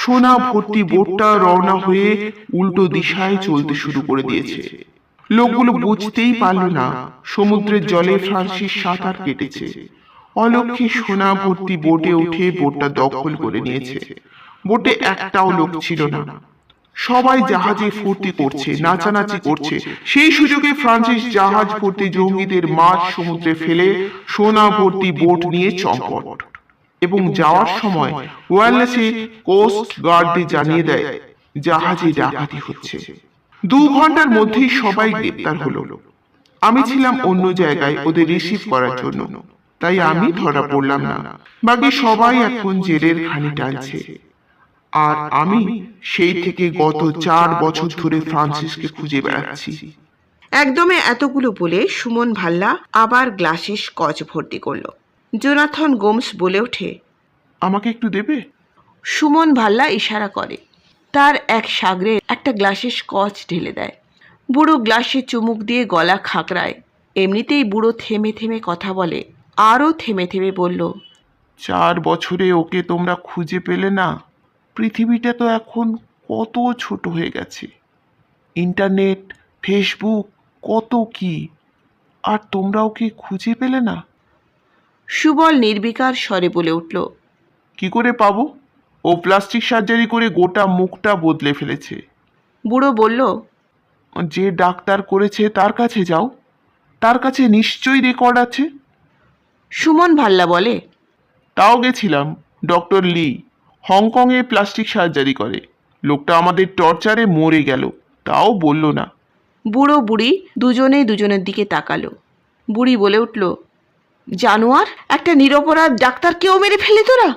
সোনা ভর্তি বোটটা রওনা হয়ে উল্টো দিশায় চলতে শুরু করে দিয়েছে। লোকগুলো বুঝতেই পারল না সমুদ্রের জলে ফ্রান্সিস সাঁতার কেটেছে। অলক্ষে সোনা ভর্তি বোটে উঠে বোটটা দখল করে নিয়েছে। বোটে একটাও লোক ছিল না। সবাই জাহাজে ফুর্তি করছে, নাচানাচি করছে। সেই সুযোগে ফ্রান্সিস জাহাজ ভর্তি জঙ্গিদের মাঝ সমুদ্রে ফেলে সোনা ভর্তি বোট নিয়ে চম্পট। এবং যাওয়ার সময় ওয়্যারলেসে কোস্ট গার্ডদের জানিয়ে দেয় জাহাজে ডাকাতি হচ্ছে। 2 ঘন্টার মধ্যেই সবাই গ্রেপ্তার হলো। আমি ছিলাম অন্য জায়গায় ওদের রিসিভ করার জন্য, তাই আমি ধরা পড়লাম না। বাকি সবাই এখন জেলের ঘানি টানছে। আর আমি সেই থেকে গত 4 বছর ধরে ফ্রান্সিসকে খুঁজে বেড়াচ্ছি। একদমে এতগুলো বলে সুমন ভাল্লা আবার গ্লাসে স্কচ ভর্তি করলো। জোনাথন গোমস বলে ওঠে, আমাকে একটু দেবে? সুমন ভাল্লা ইশারা করে। তার এক সাগরে একটা গ্লাসে স্কচ ঢেলে দেয়। বুড়ো গ্লাসে চুমুক দিয়ে গলা খাকড়ায়। এমনিতেই বুড়ো থেমে থেমে কথা বলে। আরও থেমে থেমে বলল, 4 বছরে ওকে তোমরা খুঁজে পেলে না? পৃথিবীটা তো এখন কত ছোট হয়ে গেছে। ইন্টারনেট, ফেসবুক, কত কি, আর তোমরা ওকে খুঁজে পেলে না? সুবল নির্বিকার স্বরে বলে উঠল, কি করে পাবো? ও প্লাস্টিক সার্জারি করে গোটা মুখটা বদলে ফেলেছে। বুড়ো বলল, যে ডাক্তার করেছে তার কাছে যাও, তার কাছে নিশ্চয়ই রেকর্ড আছে। সুমন ভাল্লা বলে, তাও গেছিলাম, ডক্টর লি হংকংয়ে প্লাস্টিক সার্জারি করে। লোকটা আমাদের টর্চারে মরে গেল, তাও বলল না। বুড়ো বুড়ি দুজনেই দুজনের দিকে তাকালো। বুড়ি বলে উঠল, জানোয়ার, একটা নিরপরাধ ডাক্তারকেও মেরে ফেলে তোরা?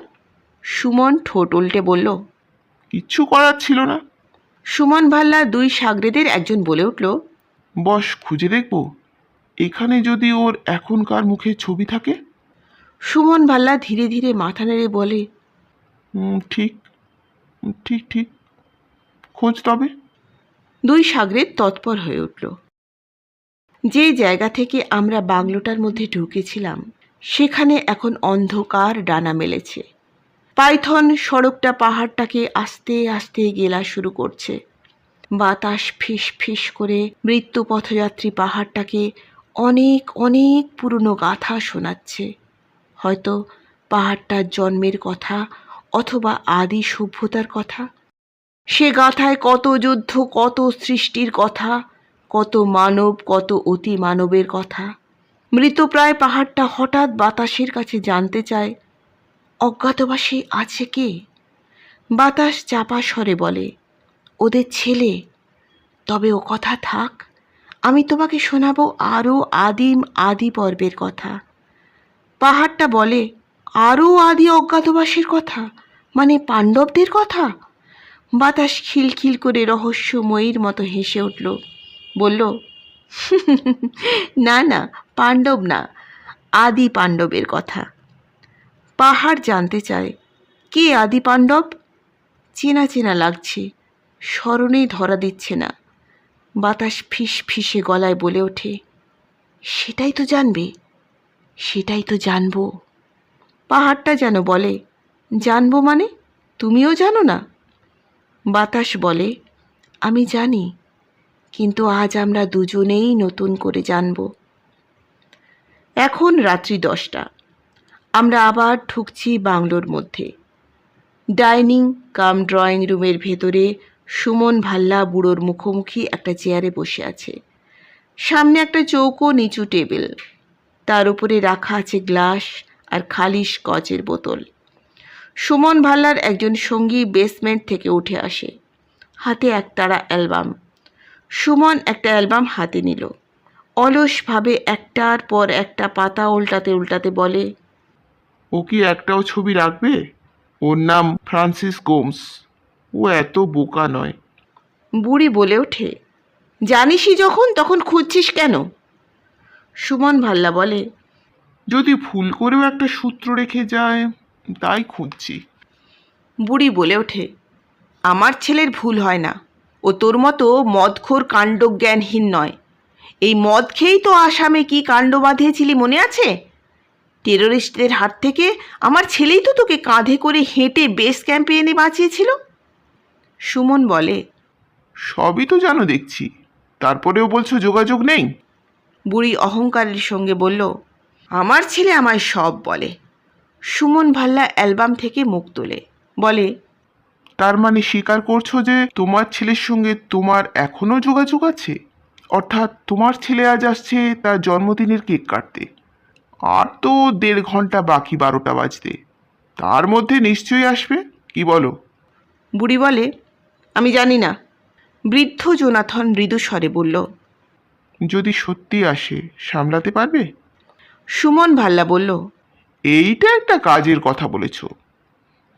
সুমন ঠোঁট উল্টে বলল, কিচ্ছু করার ছিল না। সুমন ভাল্লা 2 সাগরেদের একজন বলে উঠল, বস, খুঁজে দেখব এখানে যদি ওর এখনকার মুখে ছবি থাকে। সুমন ভাল্লা ধীরে ধীরে মাথা নেড়ে বলে, ঠিক ঠিক ঠিক, খোঁজ তবে। 2 সাগরেদ তৎপর হয়ে উঠল। যে জায়গা থেকে আমরা বাংলোটার মধ্যে ঢুকেছিলাম সেখানে এখন অন্ধকার ডানা মেলেছে। পাইথন সড়কটা পাহাড়টাকে আস্তে আস্তে গেলা শুরু করছে। বাতাস ফিস ফিস করে মৃত্যু পথযাত্রী পাহাড়টাকে অনেক অনেক পুরনো গাথা শোনাচ্ছে। হয়তো পাহাড়টার জন্মের কথা, অথবা আদি সভ্যতার কথা। সে গাথায় কত যুদ্ধ, কত সৃষ্টির কথা, কত মানব, কত অতি মানবের কথা। মৃতপ্রায় পাহাড়টা হঠাৎ বাতাসের কাছে জানতে চায়, অজ্ঞাতবাসী আছে কে? বাতাস চাপা স্বরে বলে, ওদের ছেলে। তবে ও কথা থাক, আমি তোমাকে শোনাবো আরও আদি পর্বের কথা। পাহাড়টা বলে, আরও আদি অজ্ঞাতবাসীর কথা, মানে পাণ্ডবদের কথা। বাতাস খিলখিল করে রহস্যময়ীর মতো হেসে উঠল, বলল, না না, পাণ্ডব না, আদি পাণ্ডবের কথা। পাহাড় জানতে চায়, কে আদি পাণ্ডব? চেনা চেনা লাগছে, স্মরণেই ধরা দিচ্ছে না। বাতাস ফিস ফিসে গলায় বলে ওঠে, সেটাই তো জানবে, সেটাই তো জানবো। পাহাড়টা যেন বলে, জানবো মানে? তুমিও জানো না? বাতাস বলে, আমি জানি, কিন্তু আজ আমরা দুজনেই নতুন করে জানব। এখন রাত্রি 10টা। আমরা আবার ঢুকছি বাংলোর মধ্যে। ডাইনিং কাম ড্রয়িং রুমের ভেতরে সুমন ভাল্লা বুড়োর মুখোমুখি একটা চেয়ারে বসে আছে। সামনে একটা চৌকো নিচু টেবিল, তার উপরে রাখা আছে গ্লাস আর খালি স্কচের বোতল। সুমন ভাল্লার একজন সঙ্গী বেসমেন্ট থেকে উঠে আসে, হাতে একতাড়া অ্যালবাম। সুমন একটা অ্যালবাম হাতে নিল। অলসভাবে একটার পর একটা পাতা উল্টাতে উল্টাতে বলে, ও কি একটাও ছবি রাখবে? ওর নাম ফ্রান্সিস গোমস। ও এত বোকা নয়। বুড়ি বলে ওঠে, জানিসই যখন, তখন খুঁজছিস কেন? সুমন ভাল্লা বলে, যদি ভুল করেও একটা সূত্র রেখে যায়, তাই খুঁজছি। বুড়ি বলে ওঠে, আমার ছেলের ভুল হয় না। ও তোর মতো মদখোর কাণ্ডজ্ঞানহীন নয়। এই মদ খেয়েই তো আসামে কি কাণ্ড বাঁধিয়েছিলি মনে আছে? টেরোরিস্টদের হাত থেকে আমার ছেলেই তো তোকে কাঁধে করে হেঁটে বেস ক্যাম্পে এনে বাঁচিয়েছিল। সুমন বলে, সবই তো জানো দেখছি, তারপরেও বলছো যোগাযোগ নেই। বুড়ি অহংকারের সঙ্গে বলল, আমার ছেলে আমায় সব বলে। সুমন ভাল্লা অ্যালবাম থেকে মুখ তোলে, বলে, তার মানে স্বীকার করছো যে তোমার ছেলের সঙ্গে তোমার এখনো যোগাযোগ আছে? অর্থাৎ তোমার ছেলে আজ আসছে তার জন্মদিনের কেক কাটতে, আর তো 1.5 ঘন্টা বাকি 12টা বাজতে, তার মধ্যে নিশ্চয়ই আসবে, কি বলো? বুড়ি বলে, আমি জানি না। বৃদ্ধ জোনাথন মৃদু স্বরে বলল, যদি সত্যি আসে সামলাতে পারবে? সুমন ভাল্লা বলল, এইটা একটা কাজের কথা বলেছ।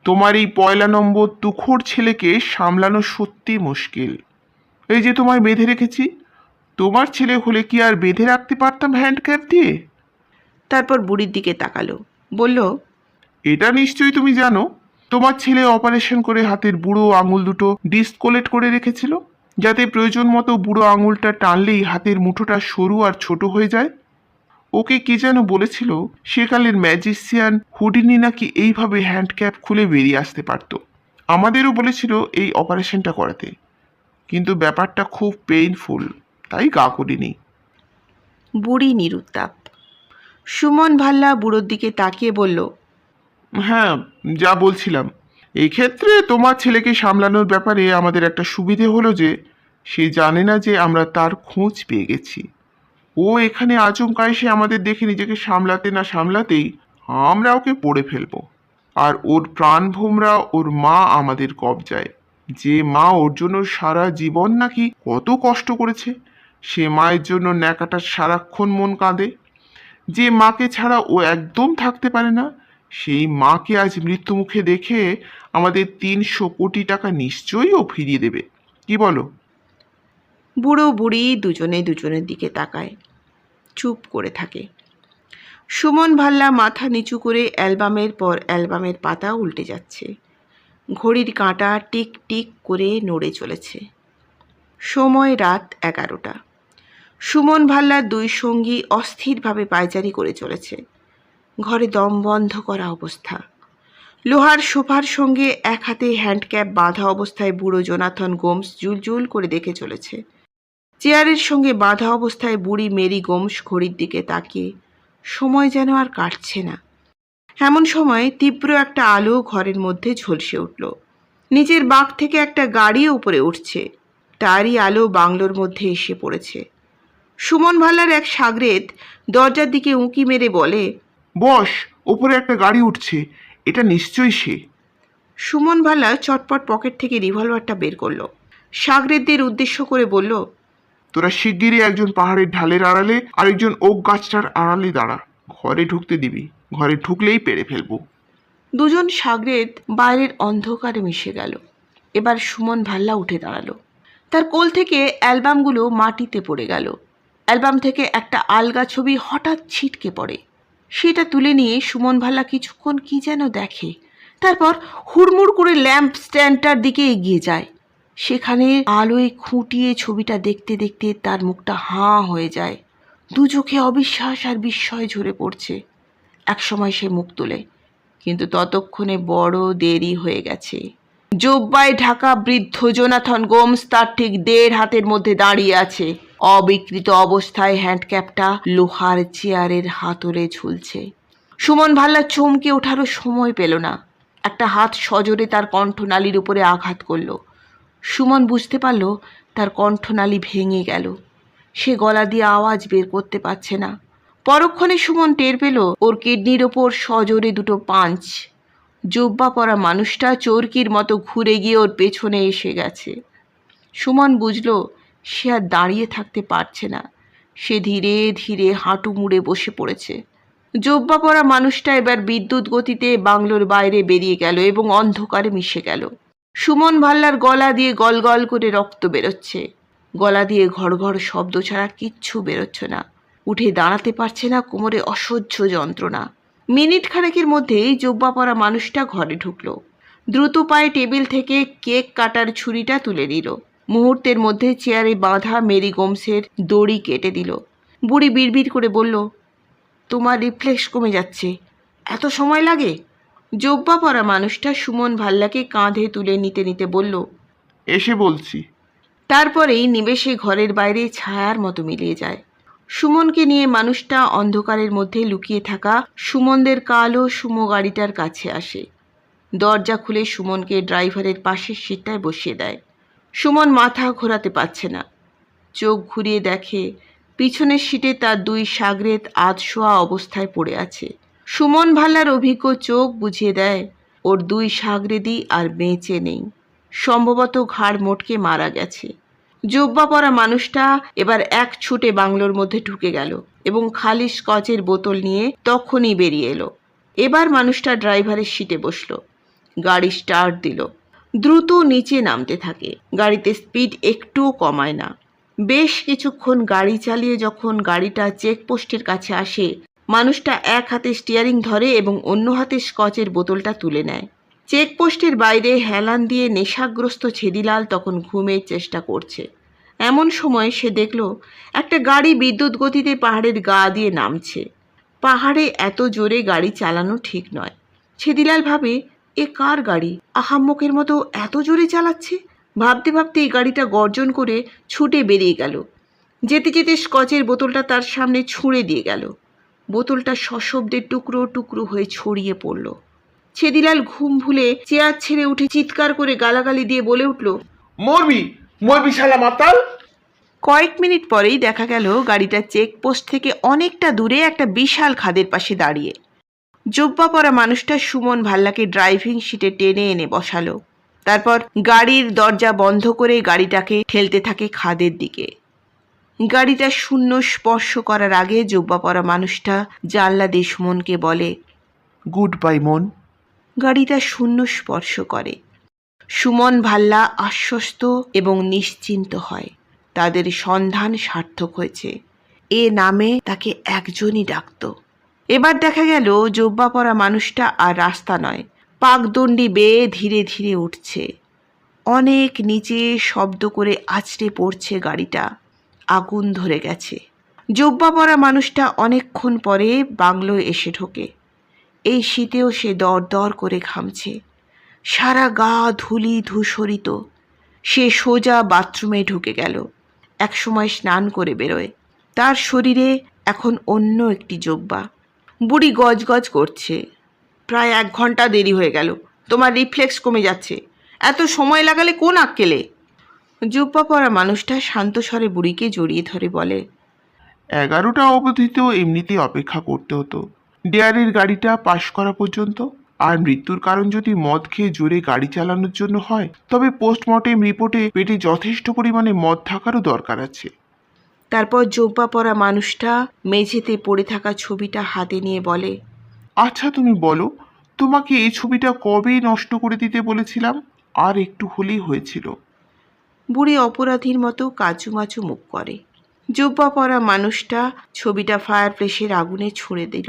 তোমার এই 1 নম্বর তুখোড় ছেলেকে সামলানো সত্যি মুশকিল। এই যে তোমায় বেঁধে রেখেছি, তোমার ছেলে হলে কি আর বেঁধে রাখতে পারতাম হ্যান্ডক্যাপ দিয়ে? তারপর বুড়ির দিকে তাকালো, বলল, এটা নিশ্চয়ই তুমি জানো, তোমার ছেলে অপারেশন করে হাতের বুড়ো আঙুল দুটো ডিসকোলেট করে রেখেছিল, যাতে প্রয়োজন মতো বুড়ো আঙুলটা টানলেই হাতের মুঠোটা সরু আর ছোট হয়ে যায়। ওকে কে যেন বলেছিল সেকালের ম্যাজিশিয়ান হুডিনি নাকি এইভাবে হ্যান্ডক্যাপ খুলে বেরিয়ে আসতে পারতো। আমাদেরও বলেছিল এই অপারেশনটা করাতে, কিন্তু ব্যাপারটা খুব পেইনফুল, তাই গা করিনি। বুড়ি নিরুত্তাপ। সুমন ভাল্লা বুড়োর দিকে তাকিয়ে বলল, হ্যাঁ, যা বলছিলাম, এই ক্ষেত্রে তোমার ছেলেকে সামলানোর ব্যাপারে আমাদের একটা সুবিধে হলো যে সে জানে না যে আমরা তার খোঁজ পেয়ে গেছি। ও এখানে আচমকা এসে আমাদের দেখে নিজেকে সামলাতে না সামলাতেই আমরা ওকে পড়ে ফেলবো। আর ওর প্রাণভোমরা ওর মা আমাদের কবজায়, যে মা ওর জন্য সারা জীবন নাকি কত কষ্ট করেছে, সে মায়ের জন্য ন্যাকাটা সারাক্ষণ মন কাঁদে। যে মাকে ছাড়া ও একদম থাকতে পারে না, সেই মাকে আজ মৃত্যুমুখে দেখে আমাদের 300 কোটি টাকা নিশ্চয়ই ও ফিরিয়ে দেবে, কি বলো? বুড়ো বুড়ি দুজনে দুজনের দিকে তাকায়, চুপ করে থাকে। সুমন ভাল্লা মাথা নিচু করে অ্যালবামের পর অ্যালবামের পাতা উল্টে যাচ্ছে। ঘড়ির কাঁটা টিক টিক করে নড়ে চলেছে। সময় রাত 11টা। সুমন ভাল্লার দুই সঙ্গী অস্থিরভাবে পায়চারি করে চলেছে। ঘরে দম বন্ধ করা অবস্থা। লোহার সোফার সঙ্গে এক হাতে হ্যান্ডক্যাপ বাঁধা অবস্থায় বুড়ো জোনাথন গোমস জুলজুল করে দেখে চলেছে। চেয়ারের সঙ্গে বাঁধা অবস্থায় বুড়ি মেরি গোমস ঘড়ির দিকে তাকিয়ে, সময় যেন আর কাটছে না। এমন সময় তীব্র একটা আলো ঘরের মধ্যে ঝলসে উঠল। নিচের বাঁক থেকে একটা গাড়ি উপরে উঠছে, তারই আলো বাংলোর মধ্যে এসে পড়েছে। সুমন ভাল্লার এক সাগরেদ দরজার দিকে উঁকি মেরে বলে, বস, ওপরে একটা গাড়ি উঠছে, এটা নিশ্চয়ই সে। সুমন ভাল্লা চটপট পকেট থেকে রিভলভারটা বের করলো। সাগরেদদের উদ্দেশ্য করে বলল, তোরা শিগগিরই একজন পাহাড়ের ঢালের আড়ালে আরেকজন ওক গাছটার আড়ালে দাঁড়া, ঘরে ঢুকতে দিবি, ঘরে ঢুকলেই পেরে ফেলবো। দুজন সাগরেদ বাইরের অন্ধকারে মিশে গেল। এবার সুমন ভাল্লা উঠে দাঁড়ালো। তার কোল থেকে অ্যালবামগুলো মাটিতে পড়ে গেল। অ্যালবাম থেকে একটা আলগা ছবি হঠাৎ ছিটকে পড়ে। সেটা তুলে নিয়ে সুমন ভাল্লা কিছুক্ষণ কি যেন দেখে, তারপর হুড়মুড় করে ল্যাম্প স্ট্যান্ডটার দিকে এগিয়ে যায়। সেখানে আলোয় খুঁটিয়ে ছবিটা দেখতে দেখতে তার মুখটা হাঁ হয়ে যায়। দু চোখে অবিশ্বাস আর বিস্ময় ঝরে পড়ছে। একসময় সে মুখ তোলে, কিন্তু ততক্ষণে বড় দেরি হয়ে গেছে। জোব্বায় ঢাকা বৃদ্ধ জোনাথন গোমস তার ঠিক 1.5 হাতের মধ্যে দাঁড়িয়ে আছে। অবিকৃত অবস্থায় হ্যান্ডক্যাপটা লোহার চেয়ারের হাতলে ঝুলছে। সুমন ভাল্লা চমকে ওঠারও সময় পেল না। একটা হাত সজোরে তার কণ্ঠনালীর উপরে আঘাত করল। সুমন বুঝতে পারল তার কণ্ঠনালী ভেঙে গেল। সে গলা দিয়ে আওয়াজ বের করতে পারছে না। পরক্ষণে সুমন টের পেল ওর কিডনির ওপর সজোরে 2টো পাঞ্চ। জোব্বা পরা মানুষটা চরকির মতো ঘুরে গিয়ে ওর পেছনে এসে গেছে। সুমন বুঝল সে আর দাঁড়িয়ে থাকতে পারছে না। সে ধীরে ধীরে হাঁটু মুড়ে বসে পড়েছে। জোব্বা পরা মানুষটা এবার বিদ্যুৎ গতিতে বাংলোর বাইরে বেরিয়ে গেল এবং অন্ধকারে মিশে গেল। সুমন ভাল্লার গলা দিয়ে গল গল করে রক্ত বেরোচ্ছে। গলা দিয়ে ঘড় ঘড় শব্দ ছাড়া কিচ্ছু বেরোচ্ছে না। উঠে দাঁড়াতে পারছে না, কোমরে অসহ্য যন্ত্রণা। মিনিট খানেকের মধ্যেই জোব্বা পরা মানুষটা ঘরে ঢুকলো। দ্রুত পায়ে টেবিল থেকে কেক কাটার ছুরিটা তুলে নিল। মুহূর্তের মধ্যে চেয়ারে বাঁধা মেরি গোমসের দড়ি কেটে দিল। বুড়ি বিড়বিড় করে বলল, তোমার রিফ্লেক্স কমে যাচ্ছে, এত সময় লাগে? জোব্বা পরা মানুষটা সুমন ভাল্লাকে কাঁধে তুলে নিতে নিতে বলল, এসে বলছি। তারপরেই নিমেষে ঘরের বাইরে ছায়ার মতো মিলিয়ে যায়। সুমনকে নিয়ে মানুষটা অন্ধকারের মধ্যে লুকিয়ে থাকা সুমনদের কালো সুমো গাড়িটার কাছে আসে। দরজা খুলে সুমনকে ড্রাইভারের পাশের সিটটায় বসিয়ে দেয়। সুমন মাথা ঘোরাতে পারছে না। চোখ ঘুরিয়ে দেখে পিছনের সিটে তার দুই সাগরেদ আধশোয়া অবস্থায় পড়ে আছে। সুমন ভাল্লার অভিজ্ঞ চোখ বুঝিয়ে দেয় ওর দুই সাগরেদই আর বেঁচে নেই, সম্ভবত ঘাড় মোটকে মারা গেছে। জোব্বা পরা মানুষটা এবার এক ছুটে বাংলোর মধ্যে ঢুকে গেল এবং খালি স্কচের বোতল নিয়ে তখনই বেরিয়ে এলো। এবার মানুষটা ড্রাইভারের সিটে বসলো। গাড়ি স্টার্ট দিল। দ্রুত নিচে নামতে থাকে। গাড়িতে স্পিড একটুও কমায় না। বেশ কিছুক্ষণ গাড়ি চালিয়ে যখন গাড়িটা চেকপোস্টের কাছে আসে, মানুষটা এক হাতে স্টিয়ারিং ধরে এবং অন্য হাতে স্কচের বোতলটা তুলে নেয়। চেকপোস্টের বাইরে হেলান দিয়ে নেশাগ্রস্ত ছেদিলাল তখন ঘুমের চেষ্টা করছে। এমন সময় সে দেখল একটা গাড়ি বিদ্যুৎ গতিতে পাহাড়ের গা দিয়ে নামছে। পাহাড়ে এত জোরে গাড়ি চালানো ঠিক নয়। ছেদিলাল ভাবে, এ কার গাড়ি? আহাম্মকের মতো এত জোরে চালাচ্ছে। ভাবতে ভাবতে এই গাড়িটা গর্জন করে ছুটে বেরিয়ে গেল। যেতে যেতে স্কচের বোতলটা তার সামনে ছুঁড়ে দিয়ে গেল। বোতলটা সশব্দে টুকরো টুকরো হয়ে ছড়িয়ে পড়ল। ছেদিলাল ঘুম ভুলে চেয়ার ছেড়ে উঠে চিৎকার করে গালাগালি দিয়ে বলে উঠল, মরবি মরবি শালা মাতাল! কয়েক মিনিট পরেই দেখা গেল গাড়িটা চেকপোস্ট থেকে অনেকটা দূরে একটা বিশাল খাদের পাশে দাঁড়িয়ে। জোব্বা পরা মানুষটা সুমন ভাল্লাকে ড্রাইভিং সিটে টেনে এনে বসালো। তারপর গাড়ির দরজা বন্ধ করে গাড়িটাকে ঠেলতে থাকে খাদের দিকে। গাড়িটা শূন্য স্পর্শ করার আগে জোব্বা পরা মানুষটা জানলা দিয়ে সুমনকে বলে, গুড বাই মন। গাড়িটা শূন্য স্পর্শ করে। সুমন ভাল্লা আশ্বস্ত এবং নিশ্চিন্ত হয়। তাদের সন্ধান সার্থক হয়েছে। এ নামে তাকে একজনই ডাকত। এবার দেখা গেল জোব্বা পরা মানুষটা আর রাস্তা নয়, পাকদণ্ডি বেয়ে ধীরে ধীরে উঠছে। অনেক নিচে শব্দ করে আছড়ে পড়ছে গাড়িটা। আগুন ধরে গেছে। জোব্বা পরা মানুষটা অনেকক্ষণ পরে বাংলোয় এসে ঢোকে। এই শীতেও সে দর করে ঘামছে। সারা গা ধুলি ধূসরিত। সে সোজা বাথরুমে ঢুকে গেল। একসময় স্নান করে বেরোয়। তার শরীরে এখন অন্য একটি জোব্বা। বুড়ি গজগজ করছে, প্রায় 1 ঘন্টা দেরি হয়ে গেল, তোমার রিফ্লেক্স কমে যাচ্ছে, এত সময় লাগালে কোন আক্কেলে? জোব্বা পরা মানুষটা শান্ত স্বরে বুড়িকে জড়িয়ে ধরে বলে, 11টা অবধি তো এমনিতেই অপেক্ষা করতে হতো, ডেয়ারির গাড়িটা পাশ করা পর্যন্ত। আর মৃত্যুর কারণ যদি মদ খেয়ে জোরে গাড়ি চালানোর জন্য হয়, তবে পোস্টমর্টেম রিপোর্টে পেটে যথেষ্ট পরিমাণে মদ থাকারও দরকার আছে। তারপর জোব্বা পরা মানুষটা মেঝেতে পড়ে থাকা ছবিটা হাতে নিয়ে বলে, আচ্ছা তুমি বলো, তোমাকে এই ছবিটা কবে নষ্ট করে দিতে বলেছিলাম? আর একটু হলেই হয়েছিল। বুড়ি অপরাধীর মতো কাচুমাচু মুখ করে। জোব্বা পরা মানুষটা ছবিটা ফায়ারপ্লেসের আগুনে ছুঁড়ে দিল।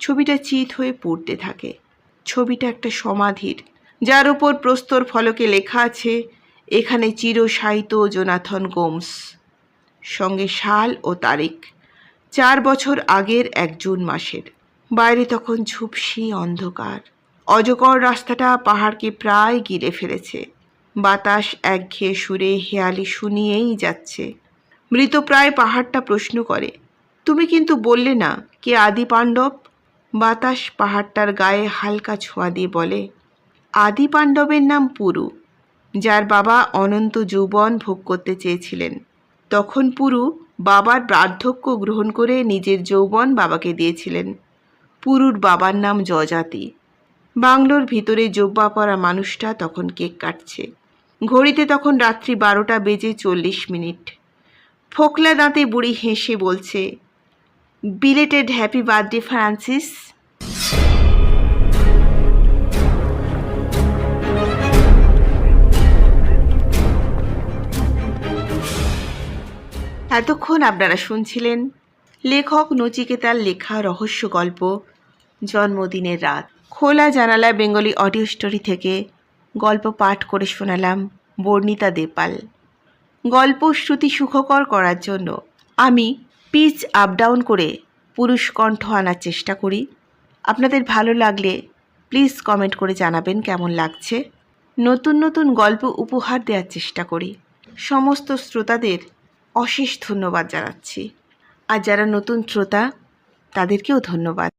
ছবিটা চিত হয়ে পড়তে থাকে। ছবিটা একটা সমাধির, যার উপর প্রস্তর ফলকে লেখা আছে, এখানে চিরশায়িত জোনাথন গোমস। সঙ্গে সাল ও তারিখ, 4 বছর আগের 1 জুন মাসের। বাইরে তখন ঝুপসি অন্ধকার। অজগর রাস্তাটা পাহাড়কে প্রায় গিলে ফেলেছে। বাতাস একঘেয়ে সুরে হেয়ালি শুনিয়েই যাচ্ছে। মৃতপ্রায় পাহাড়টা প্রশ্ন করে, তুমি কিন্তু বললে না কে আদি পাণ্ডব? বাতাস পাহাড়টার গায়ে হালকা ছোঁয়া দিয়ে বলে, আদি পাণ্ডবের নাম পুরু, যার বাবা অনন্ত যৌবন ভোগ করতে চেয়েছিলেন। তখন পুরু বাবার বার্ধক্য গ্রহণ করে নিজের যৌবন বাবাকে দিয়েছিলেন। পুরুর বাবার নাম যজাতি। বাংলোর ভিতরে জোব্বা পরা মানুষটা তখন কেক কাটছে। ঘড়িতে তখন রাত্রি 12টা বেজে 40 মিনিট। ফোকলা দাঁতে বুড়ি হেসে বলছে, বিলেটেড হ্যাপি বার্থডে ফ্রান্সিস। এতক্ষণ আপনারা শুনছিলেন লেখক নচিকেতার লেখা রহস্য গল্প জন্মদিনের রাত। খোলা জানালা বেঙ্গলি অডিও স্টোরি থেকে গল্প পাঠ করে শোনালাম বর্ণিতা দেপাল। গল্প শ্রুতি সুখকর করার জন্য আমি পিচ আপ ডাউন করে পুরুষ কণ্ঠ আনার চেষ্টা করি। আপনাদের ভালো লাগলে প্লিজ কমেন্ট করে জানাবেন কেমন লাগছে। নতুন নতুন গল্প উপহার দেওয়ার চেষ্টা করি। সমস্ত শ্রোতাদের অশেষ ধন্যবাদ জানাচ্ছি। আর যারা নতুন শ্রোতা তাদেরকেও ধন্যবাদ।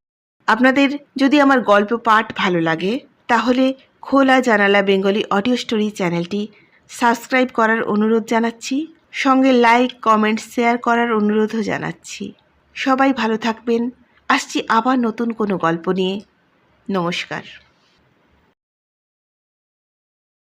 আপনাদের যদি আমার গল্প পাঠ ভালো লাগে তাহলে খোলা জানালা বেঙ্গলি অডিও স্টোরি চ্যানেলটি সাবস্ক্রাইব করার অনুরোধ জানাচ্ছি। সঙ্গে লাইক কমেন্ট শেয়ার করার অনুরোধও জানাচ্ছি। সবাই ভালো থাকবেন। আসছি আবার নতুন কোনো গল্প নিয়ে। নমস্কার।